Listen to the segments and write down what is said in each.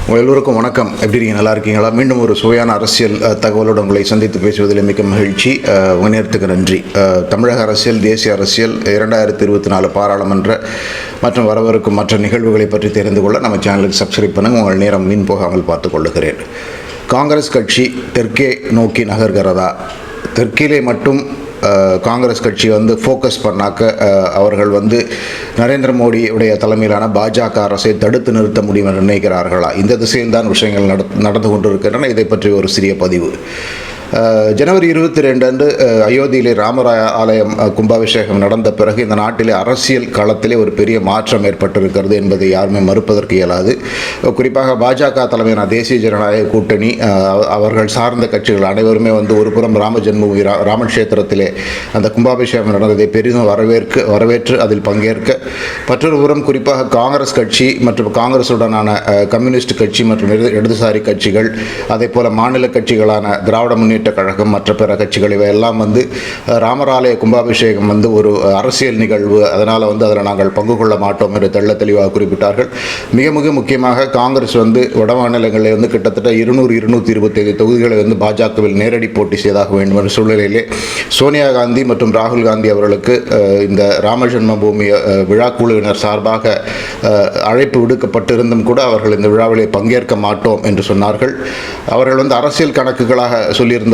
உங்கள் எல்லோருக்கும் வணக்கம். எப்படி இருக்கீங்க? நல்லா இருக்கீங்களா? மீண்டும் ஒரு சுவையான அரசியல் தகவலோடு உங்களை சந்தித்து பேசுவதில் மிக்க மகிழ்ச்சி. உங்கள் நேரத்துக்கு நன்றி. தமிழக அரசியல், தேசிய அரசியல், 2024 பாராளுமன்ற மற்றும் வரவிருக்கும் மற்ற நிகழ்வுகளை பற்றி தெரிந்து கொள்ள நம்ம சேனலுக்கு சப்ஸ்கிரைப் பண்ணுங்கள். உங்கள் நேரம் வீண் போகாமல் பார்த்து கொள்ளுகிறேன். காங்கிரஸ் கட்சி தெற்கே நோக்கி நகர்கிறதா? தெற்கிலே மட்டும் காங்கிரஸ் கட்சி ஃபோக்கஸ் பண்ணாக்க அவர்கள் நரேந்திர மோடியுடைய தலைமையிலான பாஜக அரசை தடுத்து நிறுத்த முடியும் என்று நினைக்கிறார்களா? இந்த திசையில் தான் விஷயங்கள் நடந்து கொண்டிருக்கின்றன. இதை பற்றி ஒரு சிறிய பதிவு. ஜனவரி 22 அன்று அயோத்தியிலே ராமர் ஆலயம் கும்பாபிஷேகம் நடந்த பிறகு இந்த நாட்டிலே அரசியல் களத்திலே ஒரு பெரிய மாற்றம் ஏற்பட்டிருக்கிறது என்பதை யாருமே மறுப்பதற்கு இயலாது. குறிப்பாக பாஜக தலைமையான தேசிய ஜனநாயக கூட்டணி அவர்கள் சார்ந்த கட்சிகள் அனைவருமே ஒரு புறம் ராம ஜென்மபூமி ராமக்ஷேத்திரத்திலே அந்த கும்பாபிஷேகம் நடந்ததை பெரிதும் வரவேற்று அதில் பங்கேற்க, மற்றொரு புறம் குறிப்பாக காங்கிரஸ் கட்சி மற்றும் காங்கிரசுடனான கம்யூனிஸ்ட் கட்சி மற்றும் இடதுசாரி கட்சிகள், அதே போல மாநில கட்சிகளான திராவிட முன்னேற்ற கழகம், மற்ற பிற கட்சிகள் இவையெல்லாம் ராமராலய கும்பாபிஷேகம் ஒரு அரசியல் நிகழ்வு, அதனால் அதில் நாங்கள் பங்கு கொள்ள மாட்டோம் என்று தெள்ள தெளிவாக குறிப்பிட்டார்கள். மிக மிக முக்கியமாக காங்கிரஸ் வட மாநிலங்களில் கிட்டத்தட்ட 200-225 தொகுதிகளை பாஜகவில் நேரடி போட்டி செய்தாக வேண்டும் என்ற சூழ்நிலையிலே சோனியா காந்தி மற்றும் ராகுல் காந்தி அவர்களுக்கு இந்த ராம ஜென்மபூமி விழா குழுவினர் சார்பாக அழைப்பு விடுக்கப்பட்டிருந்தும் கூட அவர்கள் இந்த விழாவிலே பங்கேற்க மாட்டோம் என்று சொன்னார்கள். அவர்கள் அரசியல் கணக்குகளாக சொல்லியிருந்த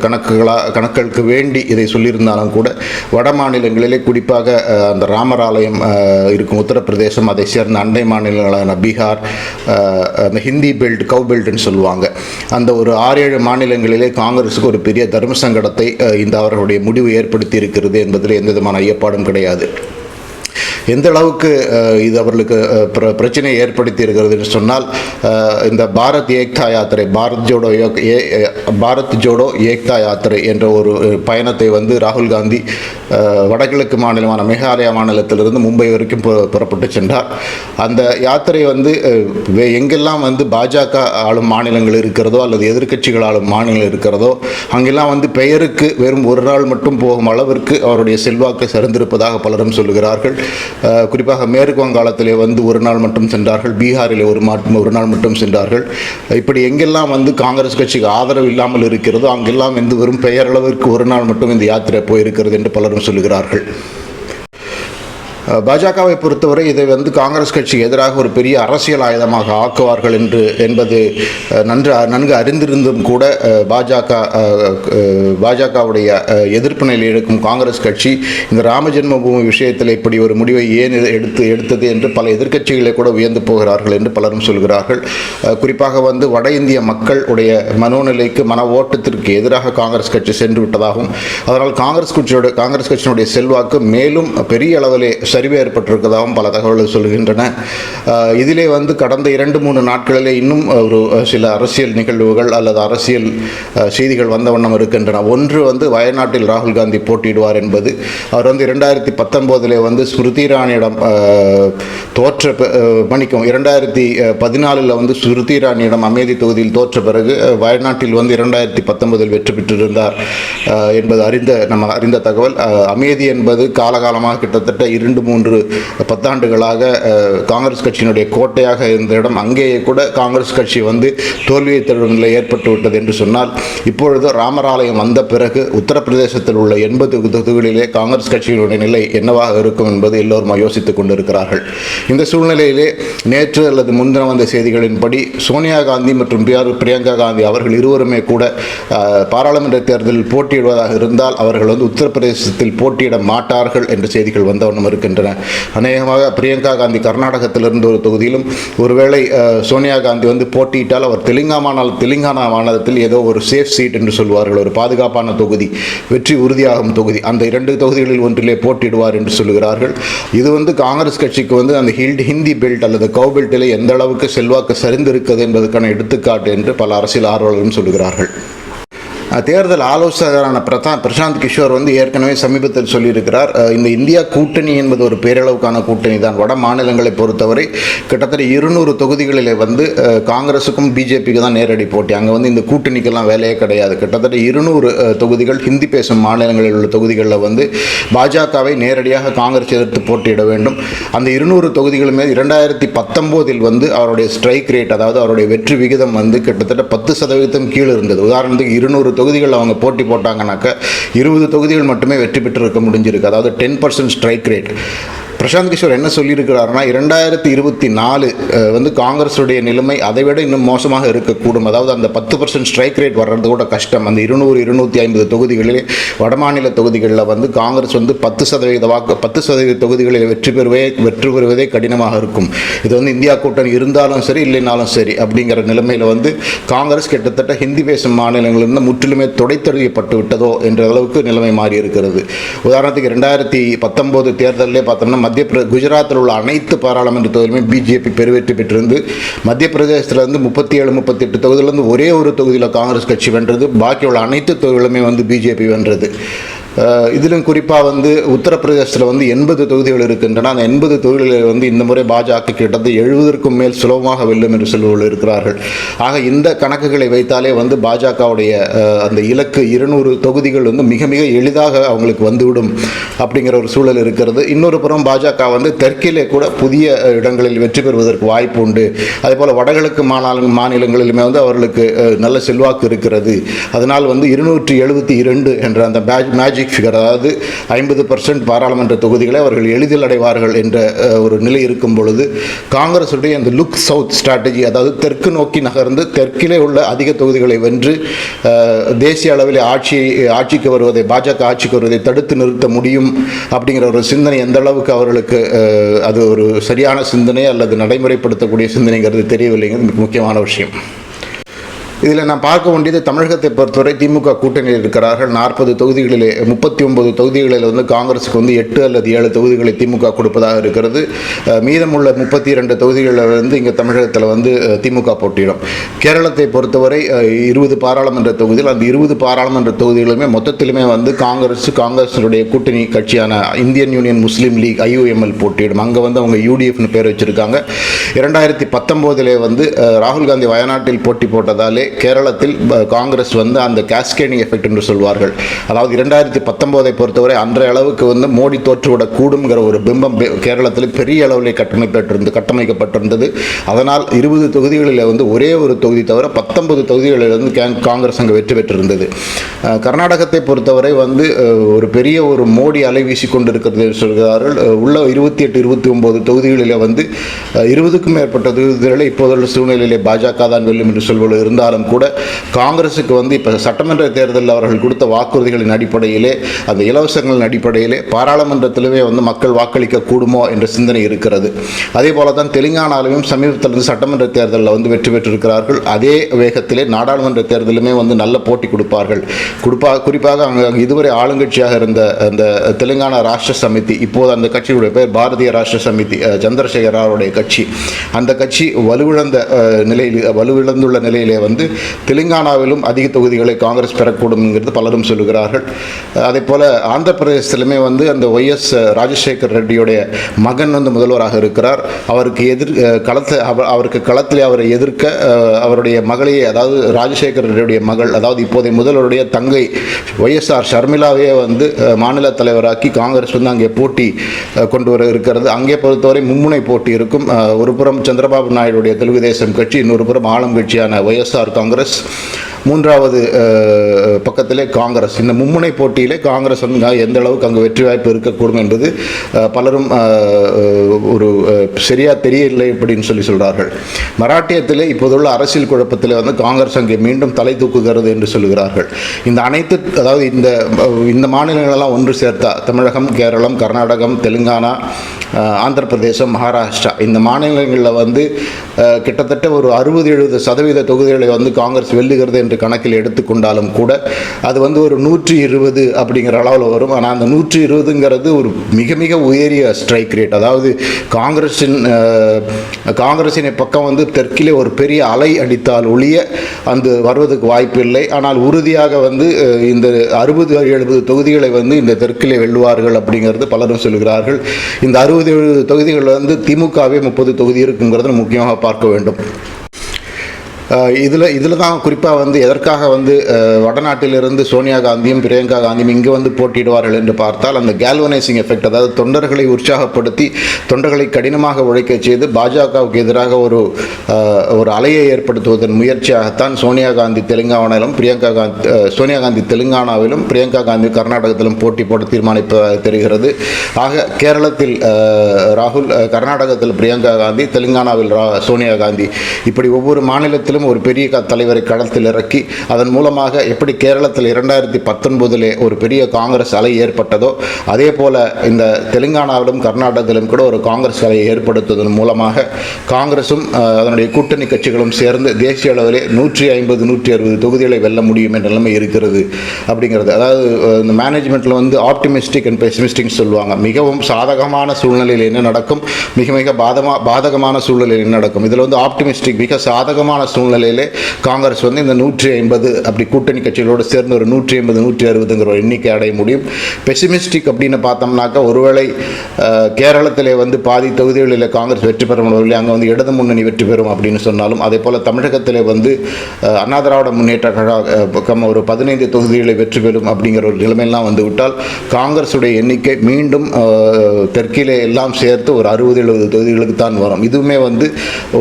கணக்குகளுக்கு வேண்டி இதை சொல்லியிருந்தாலும் கூட வட மாநிலங்களிலே குறிப்பாக அந்த ராமர் ஆலயம் இருக்கும் உத்தரப்பிரதேசம், அதை சேர்ந்த அண்டை மாநிலங்களான பீகார், அந்த ஹிந்தி பெல்ட், கவ் பெல்ட்னு சொல்லுவாங்க, அந்த ஒரு 6-7 மாநிலங்களிலே காங்கிரஸுக்கு ஒரு பெரிய தர்ம சங்கடத்தை இந்த அவர்களுடைய முடிவு ஏற்படுத்தி இருக்கிறது என்பதில் எந்த விதமான ஐயப்பாடும் கிடையாது. எந்த அளவுக்கு இது அவர்களுக்கு பிரச்சனையை ஏற்படுத்தி இருக்கிறது என்று சொன்னால், இந்த பாரத் ஏக்தா யாத்திரை, பாரத் ஜோடோ ஏக்தா யாத்திரை என்ற ஒரு பயணத்தை ராகுல் காந்தி வடகிழக்கு மாநிலமான மேகாலயா மாநிலத்திலிருந்து மும்பை வரைக்கும் புறப்பட்டு சென்றார். அந்த யாத்திரை எங்கெல்லாம் பாஜக ஆளும் மாநிலங்கள் இருக்கிறதோ அல்லது எதிர்க்கட்சிகள் ஆளும் மாநிலம் இருக்கிறதோ அங்கெல்லாம் பெயருக்கு வெறும் ஒரு நாள் மட்டும் போகும் அளவிற்கு அவருடைய செல்வாக்கு சரிந்திருப்பதாக பலரும் சொல்லுகிறார்கள். குறிப்பாக மேற்கு வங்காளத்திலே ஒரு நாள் மட்டும் சென்றார்கள், பீகாரிலே ஒரு நாள் மட்டும் சென்றார்கள். இப்படி எங்கெல்லாம் காங்கிரஸ் கட்சிக்கு ஆதரவு இல்லாமல் இருக்கிறதோ அங்கெல்லாம் வெறும் பெயரளவிற்கு ஒரு நாள் மட்டும் இந்த யாத்திரை போயிருக்கிறது என்று பலரும் சொல்லுகிறார்கள். பாஜகவை பொறுத்தவரை இதை காங்கிரஸ் கட்சிக்கு எதிராக ஒரு பெரிய அரசியல் ஆயுதமாக ஆக்குவார்கள் என்பது நன்கு அறிந்திருந்தும் கூட பாஜகவுடைய எதிர்ப்பு நிலையில் இருக்கும் காங்கிரஸ் கட்சி இந்த ராம ஜென்மபூமி விஷயத்தில் இப்படி ஒரு முடிவை ஏன் எடுத்தது என்று பல எதிர்க்கட்சிகளை கூட வியந்து போகிறார்கள் என்று பலரும் சொல்கிறார்கள். குறிப்பாக வட இந்திய மக்களுடைய மனோநிலைக்கு, மன ஓட்டத்திற்கு எதிராக காங்கிரஸ் கட்சி சென்று விட்டதாகவும், அதனால் காங்கிரஸ் கட்சியினுடைய செல்வாக்கு மேலும் பெரிய அளவிலே சரிவு ஏற்பட்டிருப்பதாகவும் பல தகவல்கள் சொல்கின்றன. இதிலே கடந்த 2-3 நாட்களிலே இன்னும் ஒரு சில அரசியல் நிகழ்வுகள் அல்லது அரசியல் செய்திகள் வந்த வண்ணம் இருக்கின்றன. ஒன்று வயநாட்டில் ராகுல் காந்தி போட்டியிடுவார் என்பது. அவர் 2019 ஸ்மிருதி இரானியிடம் மன்னிக்கும் 2014 ஸ்மிருதி இரானியிடம் அமேதி தொகுதியில் தோற்ற பிறகு வயநாட்டில் 2019 வெற்றி பெற்றிருந்தார் என்பது நம்ம அறிந்த தகவல். அமேதி என்பது காலகாலமாக கிட்டத்தட்ட 2-3 பத்தாண்டுகளாக காங்கிரஸ் கட்சியினுடைய கோட்டையாக இருந்த இடம். அங்கேயே கூட காங்கிரஸ் கட்சி தோல்வியை தழுவும் நிலை ஏற்பட்டு விட்டது என்று சொன்னால், இப்பொழுது ராமர் ஆலயம் வந்த பிறகு உத்தரப்பிரதேசத்தில் உள்ள 80 தொகுதிகளிலே காங்கிரஸ் கட்சியினுடைய நிலை என்னவாக இருக்கும் என்பது எல்லோரும் யோசித்துக் கொண்டிருக்கிறார்கள். இந்த சூழ்நிலையிலே நேற்று அல்லது முன்தினம் வந்த செய்திகளின்படி சோனியா காந்தி மற்றும் பிரியங்கா காந்தி அவர்கள் இருவருமே கூட பாராளுமன்ற தேர்தலில் போட்டியிடுவதாக இருந்தால் அவர்கள் உத்தரப்பிரதேசத்தில் போட்டியிட மாட்டார்கள் என்ற செய்திகள் வந்தவண்ணம் இருக்கின்றன. அநேகமாக பிரியங்கா காந்தி கர்நாடகத்திலிருந்து ஒரு தொகுதியிலும், ஒருவேளை சோனியா காந்தி போட்டியிட்டால் அவர் தெலுங்கானா மாநிலத்தில் ஏதோ ஒரு சேஃப் சீட் என்று சொல்வார்கள், ஒரு பாதுகாப்பான தொகுதி, வெற்றி உறுதியாகும் தொகுதி, அந்த 2 தொகுதிகளில் ஒன்றிலே போட்டியிடுவார் என்று சொல்லுகிறார்கள். இது காங்கிரஸ் கட்சிக்கு அந்த ஹிந்தி பெல்ட் அல்லது கவ் பெல்ட்டிலே எந்த அளவுக்கு செல்வாக்கு சரிந்திருக்கிறது என்பதற்கான எடுத்துக்காட்டு என்று பல அரசியல் ஆர்வலர்களும் சொல்லுகிறார்கள். தேர்தல் ஆலோசகரான பிரசாந்த் கிஷோர் வந்து ஏற்கனவே சமீபத்தில் சொல்லியிருக்கிறார், இந்த இந்தியா கூட்டணி என்பது ஒரு பேரளவுக்கான கூட்டணி தான். வட மாநிலங்களை பொறுத்தவரை கிட்டத்தட்ட 200 தொகுதிகளில் வந்து காங்கிரஸுக்கும் பிஜேபிக்கு தான் நேரடி போட்டி. அங்கே வந்து இந்த கூட்டணிக்கெல்லாம் வேலையே கிடையாது. கிட்டத்தட்ட 200 தொகுதிகள் ஹிந்தி பேசும் மாநிலங்களில் உள்ள தொகுதிகளில் வந்து பாஜகவை நேரடியாக காங்கிரஸ் எதிர்த்து போட்டியிட வேண்டும். அந்த 200 தொகுதிகளுமே 2019 வந்து அவருடைய ஸ்ட்ரைக் ரேட், அதாவது அவருடைய வெற்றி விகிதம் வந்து கிட்டத்தட்ட 10% கீழே இருந்தது. உதாரணத்துக்கு 200 தொகுதிகள் அவங்க போட்டி போட்டாங்கன்னாக்க 20 தொகுதிகள் மட்டுமே வெற்றி பெற்றிருக்க முடிஞ்சிருக்கு. அதாவது 10% ஸ்ட்ரைக் ரேட். பிரசாந்த் கிஷோர் என்ன சொல்லியிருக்கிறாருன்னா, 2024 வந்து காங்கிரஸுடைய நிலைமை அதைவிட இன்னும் மோசமாக இருக்கக்கூடும். அதாவது அந்த 10% ஸ்ட்ரைக் ரேட் வர்றது கூட கஷ்டம். அந்த 200-250 தொகுதிகளிலே வடமாநில தொகுதிகளில் வந்து காங்கிரஸ் வந்து 10% தொகுதிகளில் வெற்றி பெறுவதே கடினமாக இருக்கும். இது வந்து இந்தியா கூட்டணி இருந்தாலும் சரி இல்லைனாலும் சரி அப்படிங்கிற நிலைமையில் வந்து காங்கிரஸ் கிட்டத்தட்ட ஹிந்தி பேசும் மாநிலங்களிலிருந்து முற்றிலுமே துடைத்தெறியப்பட்டு விட்டதோ என்ற அளவுக்கு நிலைமை மாறி இருக்கிறது. உதாரணத்துக்கு 2019 தேர்தலிலே பார்த்தோம்னா குஜராத்தில் உள்ள அனைத்து பாராளுமன்ற தொகுதியிலுமே பிஜேபி பெருவெற்றி பெற்றிருந்து மத்திய பிரதேசத்திலிருந்து 37-38 தொகுதியிலிருந்து ஒரே ஒரு தொகுதியில் காங்கிரஸ் கட்சி வென்றது. பாக்கி உள்ள அனைத்து தொகுதிகளுமே வந்து பிஜேபி வென்றது. இதிலும் குறிப்பாக வந்து உத்தரப்பிரதேசத்தில் வந்து 80 தொகுதிகள் இருக்கின்றன. அந்த 80 தொகுதிகளில் வந்து இந்த முறை பாஜக கிட்டத்தட்ட 70க்கும் மேல் சுலபமாக வெல்லும் என்று சொல்பவர்கள் இருக்கிறார்கள். ஆக இந்த கணக்குகளை வைத்தாலே வந்து பாஜகவுடைய அந்த இலக்கு 200 தொகுதிகள் வந்து மிக மிக எளிதாக அவங்களுக்கு வந்துவிடும் அப்படிங்கிற ஒரு சூழல் இருக்கிறது. இன்னொரு புறம் பாஜக வந்து தெற்கிலே கூட புதிய இடங்களில் வெற்றி பெறுவதற்கு வாய்ப்பு உண்டு. அதேபோல் வடகிழக்கு மாநிலங்களிலுமே வந்து அவர்களுக்கு நல்ல செல்வாக்கு இருக்கிறது. அதனால் வந்து 272 என்ற அந்த மேஜிக் ஃபிகர், அதாவது 50% பாராளுமன்ற தொகுதிகளை அவர்கள் எளிதில் அடைவார்கள் என்ற ஒரு நிலை இருக்கும் பொழுது காங்கிரசுடைய அந்த லுக் சவுத் ஸ்ட்ராட்டஜி, அதாவது தெற்கு நோக்கி நகர்ந்து தெற்கிலே உள்ள அதிக தொகுதிகளை வென்று தேசிய அளவில் ஆட்சிக்கு வருவதை, பாஜக ஆட்சிக்கு வருவதை தடுத்து நிறுத்த முடியும் அப்படிங்கிற ஒரு சிந்தனை எந்த அளவுக்கு அவர்களுக்கு அது ஒரு சரியான சிந்தனை அல்லது நடைமுறைப்படுத்தக்கூடிய சிந்தனைங்கிறது தெரியவில்லைங்கிறது மிக முக்கியமான விஷயம். இதில் நான் பார்க்க வேண்டியது, தமிழகத்தை பொறுத்தவரை திமுக கூட்டணியில் இருக்கிறார்கள். 40 தொகுதிகளிலே 39 தொகுதிகளில் வந்து காங்கிரஸுக்கு வந்து 8 அல்லது 7 தொகுதிகளை திமுக கொடுப்பதாக இருக்கிறது. மீதமுள்ள 32 தொகுதிகளில் வந்து இங்கே தமிழகத்தில் வந்து திமுக போட்டியிடும். கேரளத்தை பொறுத்தவரை 20 பாராளுமன்ற தொகுதியில், அந்த 20 பாராளுமன்ற தொகுதிகளுமே மொத்தத்திலுமே வந்து காங்கிரஸுடைய கூட்டணி கட்சியான இந்தியன் யூனியன் முஸ்லீம் லீக் IUML போட்டியிடும். அங்கே வந்து அவங்க UDFன்னு பேர் வச்சுருக்காங்க. 2019 வந்து ராகுல் காந்தி வயநாட்டில் போட்டி போட்டதாலே கேரளத்தில் காங்கிரஸ் வந்து அந்த கேஸ்கேடிங் எஃபெக்ட் என்று சொல்வார்கள். அதாவது 2019 பொறுத்தவரை அன்றைய அளவுக்கு வந்து மோடி தோற்றுவிடக் கூடுங்கிற ஒரு பிம்பம் கேரளத்தில் பெரிய அளவில் கட்டமைக்கப்பட்டிருந்தது. அதனால் 20 தொகுதிகளில் வந்து ஒரே ஒரு தொகுதி தவிர 19 தொகுதிகளில் வந்து காங்கிரஸ் அங்கே வெற்றி பெற்றிருந்தது. கர்நாடகத்தை பொறுத்தவரை வந்து ஒரு பெரிய ஒரு மோடி அலை வீசி கொண்டிருக்கிறது சொல்கிறார்கள். உள்ள 28-29 தொகுதிகளில் வந்து 20க்கும் மேற்பட்ட தொகுதிகளில் இப்போதுள்ள சூழ்நிலையிலே பாஜக தான் வெல்லும் என்று சொல்வது இருந்தாலும் கூட காங்கிரஸுக்கு வந்து இப்போ சட்டமன்ற தேர்தலில் அவர்கள் கொடுத்த வாக்குறுதிகளின் அடிப்படையிலே, அந்த இலவசங்களின் அடிப்படையிலே பாராளுமன்றத்திலுமே வந்து மக்கள் வாக்களிக்க கூடுமோ என்ற சிந்தனை இருக்கிறது. அதே போல தான் தெலுங்கானாவிலும் சமீபத்திலிருந்து சட்டமன்ற தேர்தலில் வந்து வெற்றி பெற்றிருக்கிறார்கள். அதே வேகத்திலே நாடாளுமன்ற தேர்தலுமே வந்து நல்ல போட்டி கொடுப்பார்கள். குறிப்பாக அங்கே இதுவரை ஆளுங்கட்சியாக இருந்த அந்த தெலுங்கானா ராஷ்டிர சமிதி, இப்போது அந்த கட்சியுடைய பேர் பாரதிய ராஷ்டிர சமிதி, சந்திரசேகர ராவுடைய கட்சி, அந்த கட்சி வலுவிழந்துள்ள நிலையிலே வந்து தெலுங்கானாவிலும் அதிக தொகுதிகளை காங்கிரஸ் பெறக்கூடும்ங்கிறது பலரும் சொல்லுகிறார்கள். அதே போல் ஆந்திர பிரதேசத்திலுமே வந்து அந்த YS ராஜசேகர் ரெட்டியுடைய மகன் வந்து முதல்வராக இருக்கிறார். அவருக்கு களத்தில் அவரை எதிர்க்க அவருடைய மகளையே, அதாவது ராஜசேகர் ரெட்டியுடைய மகள், அதாவது இப்போதைய முதல்வருடைய தங்கை YSR ஷர்மிளாவே வந்து மாநில தலைவராக்கி காங்கிரஸ் வந்து அங்கே போட்டி கொண்டு வர இருக்கிறது. அங்கே பொறுத்தவரை மும்முனை போட்டி இருக்கும். ஒரு புறம் சந்திரபாபு நாயுடைய தெலுங்கு தேசம் கட்சி, இன்னொரு புறம் ஆளும் கட்சியான YSR காங்கிரஸ், மூன்றாவது பக்கத்திலே காங்கிரஸ். இந்த மும்முனை போட்டியிலே காங்கிரஸ் வந்து எந்த அளவுக்கு அங்கு வெற்றி வாய்ப்பு இருக்கக்கூடும் என்பது பலரும் ஒரு சரியாக தெரியவில்லை அப்படின்னு சொல்கிறார்கள். மராட்டியத்திலே இப்போதுள்ள அரசியல் குழப்பத்தில் வந்து காங்கிரஸ் அங்கே மீண்டும் தலை தூக்குகிறது என்று சொல்கிறார்கள். இந்த அனைத்து, அதாவது இந்த மாநிலங்களெல்லாம் ஒன்று சேர்த்தா தமிழகம், கேரளம், கர்நாடகம், தெலுங்கானா, ஆந்திர பிரதேசம், மகாராஷ்டிரா, இந்த மாநிலங்களில் வந்து கிட்டத்தட்ட ஒரு 60-70% தொகுதிகளை வந்து காங்கிரஸ் வெல்லுகிறது என்ற என்று கணக்கில் எடுத்துக்கொண்டாலும் கூட அது வந்து ஒரு 120 அப்படிங்கிற அளவில் வரும். ஆனால் அந்த 120ங்கிறது ஒரு மிக மிக உயரிய ஸ்ட்ரைக் ரேட். அதாவது காங்கிரசின் பக்கம் வந்து தெற்கிலே ஒரு பெரிய அலை அடித்தால் ஒழிய அந்த வருவதற்கு வாய்ப்பு இல்லை. ஆனால் உறுதியாக வந்து இந்த 60-70 தொகுதிகளை வந்து இந்த தெற்கிலே வெல்லுவார்கள் அப்படிங்கிறது பலரும் சொல்கிறார்கள். இந்த 60-70 தொகுதிகள் வந்து திமுகவே 30 தொகுதி இருக்குங்கிறத முக்கியமாக பார்க்க வேண்டும். இதில் தான் குறிப்பாக வந்து எதற்காக வந்து வடநாட்டிலிருந்து சோனியா காந்தியும் பிரியங்கா காந்தியும் இங்கே வந்து போட்டியிடுவார்கள் என்று பார்த்தால் அந்த கேல்வனைசிங் எஃபெக்ட், அதாவது தொண்டர்களை உற்சாகப்படுத்தி தொண்டர்களை கடினமாக உழைக்க செய்து பாஜகவுக்கு எதிராக ஒரு அலையை ஏற்படுத்துவதன் முயற்சியாகத்தான் சோனியா காந்தி தெலுங்கானாவிலும் பிரியங்கா காந்தி கர்நாடகத்திலும் போட்டி போட தீர்மானிப்பதாக தெரிகிறது. ஆக கேரளத்தில் ராகுல், கர்நாடகத்தில் பிரியங்கா காந்தி, தெலுங்கானாவில் சோனியா காந்தி, இப்படி ஒவ்வொரு மாநிலத்திலும் ஒரு பெரிய தலைவரை களத்தில் இறக்கி அதன் மூலமாக எப்படி கேரளத்தில் 2019 ஒரு பெரிய காங்கிரஸ் அலை ஏற்பட்டதோ அதே போல இந்த தெலுங்கானாவிலும் கர்நாடகத்திலும் கூட ஒரு காங்கிரஸ் அலையை ஏற்படுத்துவதன் மூலமாக காங்கிரசும் அதனுடைய கூட்டணி கட்சிகளும் சேர்ந்து தேசிய அளவிலே 150-160 தொகுதிகளை வெல்ல முடியும் என்ற நிலைமை இருக்கிறது அப்படிங்கிறது. அதாவது இந்த மேனேஜ்மெண்ட்டில் வந்து ஆப்டிமிஸ்டிக் அண்ட் பெசிமிஸ்டிக் சொல்லுவாங்க. மிகவும் சாதகமான சூழ்நிலையில் என்ன நடக்கும், மிக மிக பாதகமான சூழ்நிலையில் என்ன நடக்கும். இதில் வந்து ஆப்டிமிஸ்டிக், மிக சாதகமான சூழ்நிலையிலே காங்கிரஸ் வந்து இந்த 150 அப்படி கூட்டணி கட்சிகளோடு சேர்ந்து ஒரு 150-160ங்கிற ஒரு எண்ணிக்கை அடைய முடியும். பெசிமிஸ்டிக் அப்படின்னு பார்த்தோம்னாக்கா ஒருவேளை கேரளத்திலே வந்து பாதி தொகுதிகளில் காங்கிரஸ் வெற்றி பெற முடியவில்லை, அங்கே வந்து இடது முன்னணி வெற்றி பெறும் அப்படின்னு சொன்னாலும், அதே போல் தமிழகத்திலே வந்து அண்ணா திராவிட முன்னேற்ற கழகம் ஒரு 15 தொகுதிகளை வெற்றி பெறும் அப்படிங்கிற ஒரு நிலைமையெல்லாம் வந்து விட்டால் காங்கிரஸுடைய எண்ணிக்கை மீண்டும் தெற்கிலே எல்லாம் சேர்த்து ஒரு 60-70 தொகுதிகளுக்கு தான் வரும். இதுவுமே வந்து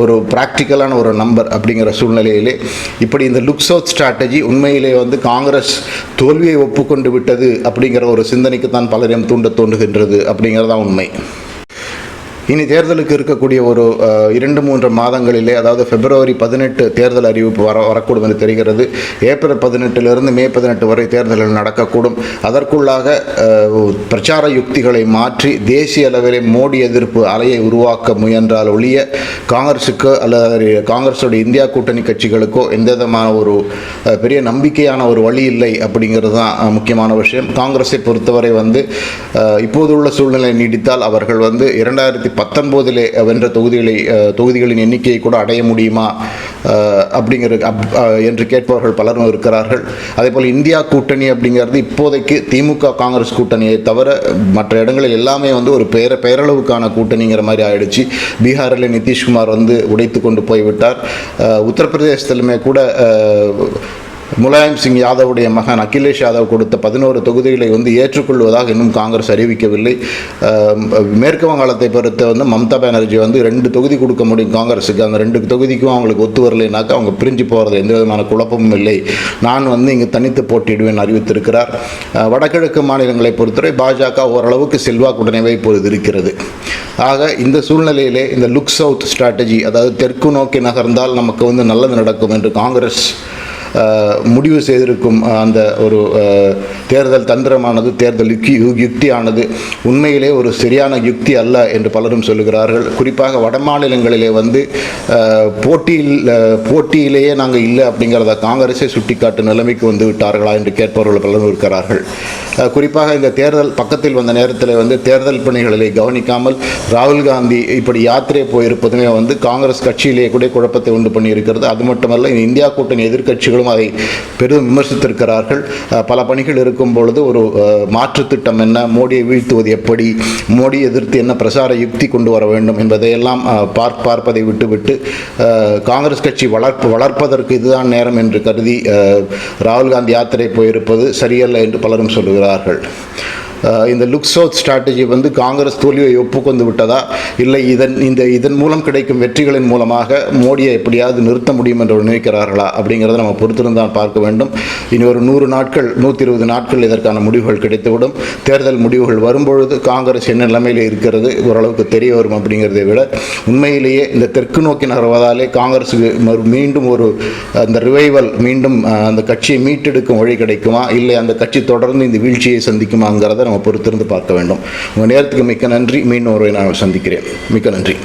ஒரு ப்ராக்டிக்கலான ஒரு நம்பர் அப்படிங்கிற சூழ்நிலையிலே இப்படி இந்த லுக் சவுத் ஸ்ட்ராட்டஜி உண்மையிலே வந்து காங்கிரஸ் தோல்வியை ஒப்புக்கொண்டு விட்டது அப்படிங்கிற ஒரு சிந்தனைக்கு தான் பலரையும் தோன்றுகின்றது அப்படிங்கிறதான் உண்மை. இனி தேர்தலுக்கு இருக்கக்கூடிய ஒரு 2-3 மாதங்களிலே, அதாவது பிப்ரவரி 18 தேர்தல் அறிவிப்பு வரக்கூடும் என்று தெரிகிறது. ஏப்ரல் 18 மே 18 வரை தேர்தல்கள் நடக்கக்கூடும். அதற்குள்ளாக பிரச்சார யுக்திகளை மாற்றி தேசிய அளவிலே மோடி எதிர்ப்பு அலையை உருவாக்க முயன்றால் ஒழிய காங்கிரஸுக்கு அல்லது காங்கிரஸோட இந்தியா கூட்டணி கட்சிகளுக்கோ எந்த விதமான ஒரு பெரிய நம்பிக்கையான ஒரு வழி இல்லை அப்படிங்கிறது தான் முக்கியமான விஷயம். காங்கிரஸை பொறுத்தவரை வந்து இப்போதுள்ள சூழ்நிலை நீடித்தால் அவர்கள் வந்து 2019 வென்ற தொகுதிகளின் எண்ணிக்கையை கூட அடைய முடியுமா என்று கேட்பவர்கள் பலரும் இருக்கிறார்கள். அதேபோல் இந்தியா கூட்டணி அப்படிங்கிறது இப்போதைக்கு திமுக காங்கிரஸ் கூட்டணியை தவிர மற்ற இடங்களில் எல்லாமே வந்து ஒரு பெயரளவுக்கான கூட்டணிங்கிற மாதிரி ஆயிடுச்சு. பீகாரில் நிதிஷ்குமார் வந்து உடைத்து கொண்டு போய்விட்டார். உத்தரப்பிரதேசத்திலுமே கூட முலாயம் சிங் யாதவுடைய மகன் அகிலேஷ் யாதவ் கொடுத்த 11 தொகுதிகளை வந்து ஏற்றுக்கொள்வதாக இன்னும் காங்கிரஸ் அறிவிக்கவில்லை. மேற்கு வங்காளத்தை பொறுத்த வந்து மம்தா பானர்ஜி வந்து 2 தொகுதி கொடுக்க முடியும் காங்கிரஸுக்கு. அந்த 2 தொகுதிக்கும் அவங்களுக்கு ஒத்து வரலைனாக்கா அவங்க பிரிஞ்சு போகிறது எந்த விதமான குழப்பமும் இல்லை, நான் வந்து இங்கே தனித்து போட்டியிடுவேன் அறிவித்திருக்கிறார். வடகிழக்கு மாநிலங்களை பொறுத்தவரை பாஜக ஓரளவுக்கு செல்வாக்குடனே இப்பொழுது இருக்கிறது. ஆக இந்த சூழ்நிலையிலே இந்த லுக் சவுத் ஸ்ட்ராட்டஜி, அதாவது தெற்கு நோக்கி நகர்ந்தால் நமக்கு வந்து நல்லது நடக்கும் என்று காங்கிரஸ் முடிவு செய்திருக்கும் அந்த ஒரு தேர்தல் தந்திரமானது, தேர்தல் யுக்தியானது உண்மையிலே ஒரு சரியான யுக்தி அல்ல என்று பலரும் சொல்லுகிறார்கள். குறிப்பாக வட மாநிலங்களிலே வந்து போட்டியிலேயே நாங்கள் இல்லை அப்படிங்கிறத காங்கிரஸை சுட்டிக்காட்டு நிலைமைக்கு வந்து விட்டார்களா என்று கேட்பவர்கள் பலரும் இருக்கிறார்கள். குறிப்பாக இந்த தேர்தல் பக்கத்தில் வந்த நேரத்தில் வந்து தேர்தல் பணிகளை கவனிக்காமல் ராகுல் காந்தி இப்படி யாத்திரை போயிருப்பதுமே வந்து காங்கிரஸ் கட்சியிலேயே கூட குழப்பத்தை உண்டு பண்ணியிருக்கிறது. அது மட்டுமல்ல, இந்தியா கூட்டணி எதிர்க்கட்சிகளும் அதை பெரிதும் விமர்சித்திருக்கிறார்கள். பல பணிகள் இருக்கும் பொழுது ஒரு மாற்று திட்டம் என்ன, மோடியை வீழ்த்துவது எப்படி, மோடி எதிர்த்து என்ன பிரசார யுக்தி கொண்டு வர வேண்டும் என்பதையெல்லாம் பார்ப்பதை விட்டுவிட்டு காங்கிரஸ் கட்சி வளர்ப்பதற்கு இதுதான் நேரம் என்று கருதி ராகுல் காந்தி யாத்திரை போயிருப்பது சரியல்ல என்று பலரும் சொல்லுகிறார்கள். இந்த லுக் சவுத் ஸ்ட்ராட்டஜி வந்து காங்கிரஸ் தோல்வியை ஒப்புக்கொண்டு விட்டதா, இல்லை இதன் மூலம் கிடைக்கும் வெற்றிகளின் மூலமாக மோடியை எப்படியாவது நிறுத்த முடியும் என்று நினைக்கிறார்களா அப்படிங்கிறத நம்ம பொறுத்திருந்தான் பார்க்க வேண்டும். இனி ஒரு 100 நாட்கள் 120 நாட்கள் இதற்கான முடிவுகள் கிடைத்துவிடும். தேர்தல் முடிவுகள் வரும்பொழுது காங்கிரஸ் என்ன நிலைமையில் இருக்கிறது ஓரளவுக்கு தெரிய வரும். அப்படிங்கிறதை விட உண்மையிலேயே இந்த தெற்கு நோக்கி நகர்வதாலே காங்கிரஸுக்கு மீண்டும் ஒரு அந்த ரிவைவல், மீண்டும் அந்த கட்சியை மீட்டெடுக்கும் வழி கிடைக்குமா, இல்லை அந்த கட்சி தொடர்ந்து இந்த வீழ்ச்சியை சந்திக்குமாங்கிறத நம்ம பொறுத்திருந்து பார்க்க வேண்டும். உங்கள் நேரத்துக்கு மிக்க நன்றி. மீண்டும் ஒருவரை நான் சந்திக்கிறேன். மிக்க நன்றி.